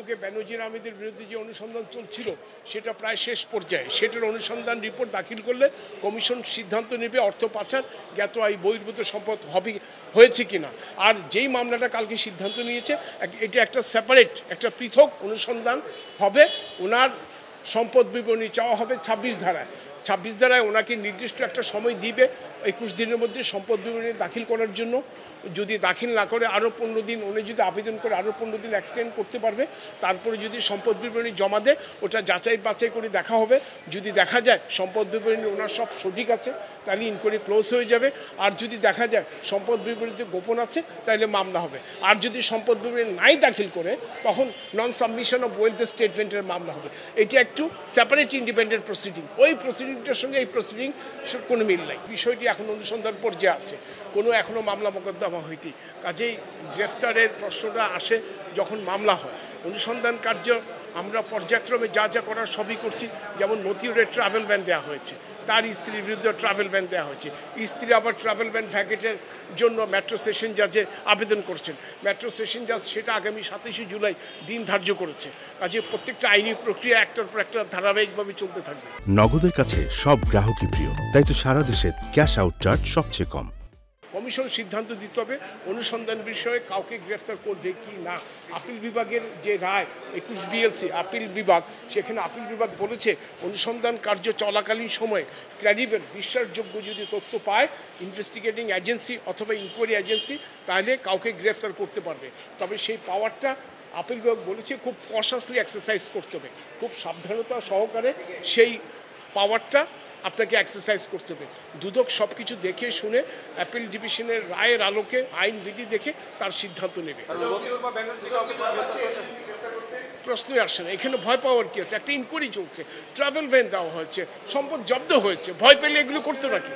যুগে বেনজির আহমেদের বিরুদ্ধে যে অনুসন্ধান চলছিল সেটা প্রায় শেষ পর্যায়ে। সেটার অনুসন্ধান রিপোর্ট দাখিল করলে কমিশন সিদ্ধান্ত নেবে অর্থ পাচার জ্ঞাত আয় বহির্ভূত সম্পদ হয়েছে কিনা। আর যেই মামলাটা কালকে সিদ্ধান্ত নিয়েছে এটা একটা সেপারেট একটা পৃথক অনুসন্ধান হবে। ওনার সম্পদ বিবরণী চাওয়া হবে 26 ধারায়। 26 ধারায় ওনাকে নির্দিষ্ট একটা সময় দিবে 21 দিনের মধ্যে সম্পদ বিবরণী দাখিল করার জন্য। যদি দাখিল না করে আরও 15 দিন, উনি যদি আবেদন করে আরও 15 দিন এক্সটেন্ড করতে পারবে। তারপরে যদি সম্পদ বিবরণী জমা দেয় ওটা যাচাই বাছাই করে দেখা হবে। যদি দেখা যায় সম্পদ বিবরণী ওনার সব সঠিক আছে তাহলে ইনকোয়ারি ক্লোজ হয়ে যাবে। আর যদি দেখা যায় সম্পদ বিবরণীতে গোপন আছে তাহলে মামলা হবে। আর যদি সম্পদ বিবরণী নাই দাখিল করে তখন নন সাবমিশন অফ ওয়েলথ স্টেটমেন্টের মামলা হবে। এটা একটু সেপারেট ইন্ডিপেন্ডেন্ট প্রসিডিং। ওই প্রসিডিংটার সঙ্গে এই প্রসিডিং কোনো মিল নাই। বিষয়টি এখন অনুসন্ধান পর্যায়ে আছে, কোনো এখনও মামলা মোকদ্দমা হয়নি। কাজেই গ্রেফতারের প্রশ্নটা আসে যখন মামলা হয়। অনুসন্ধান কার্য আমরা পর্যায়ক্রমে যা যা করার সবই করছি। যেমন মতিউরের ট্রাভেল ব্যান দেওয়া হয়েছে, তার স্ত্রীর বিরুদ্ধে ট্রাভেল ব্যান দেওয়া হয়েছে। স্ত্রী আবার ট্রাভেল ব্যান ভ্যাকেটের জন্য মেট্রো সেশন জাজে আবেদন করছেন। মেট্রো সেশন জাজ সেটা আগামী 27 জুলাই দিন ধার্য করেছে। কাজে প্রত্যেকটা আইনি প্রক্রিয়া একটার পর একটা ধারাবাহিকভাবে চলতে থাকবে। নগদের কাছে সব গ্রাহকই প্রিয়, তাই তো সারা দেশে ক্যাশ আউট চার্জ সবচেয়ে কম। কমিশন সিদ্ধান্ত দিতে হবে অনুসন্ধান বিষয়ে কাউকে গ্রেফতার করবে কি না। আপিল বিভাগের যে রায় 21 BLC আপিল বিভাগ, সেখানে আপিল বিভাগ বলেছে অনুসন্ধান কার্য চলাকালীন সময়ে ক্রেডিবল বিশ্বাসযোগ্য যদি তথ্য পায় ইনভেস্টিগেটিং এজেন্সি অথবা ইনকোয়ারি এজেন্সি তাহলে কাউকে গ্রেফতার করতে পারবে। তবে সেই পাওয়ারটা আপিল বিভাগ বলেছে খুব কশাসলি এক্সারসাইজ করতে হবে, খুব সাবধানতা সহকারে সেই পাওয়ারটা আপনাকে এক্সারসাইজ করতে হবে। দুদক সব কিছু দেখে শুনে অ্যাপিল ডিভিশনের রায়ের আলোকে আইন বিধি দেখে তার সিদ্ধান্ত নেবে। প্রশ্নই আসে না, এখানে ভয় পাওয়ার কি আছে? একটা ইনকোয়ারি চলছে, ট্রাভেল ব্যান দেওয়া হয়েছে, সম্পদ জব্দ হয়েছে, ভয় পেলে এগুলো করতে রাখি।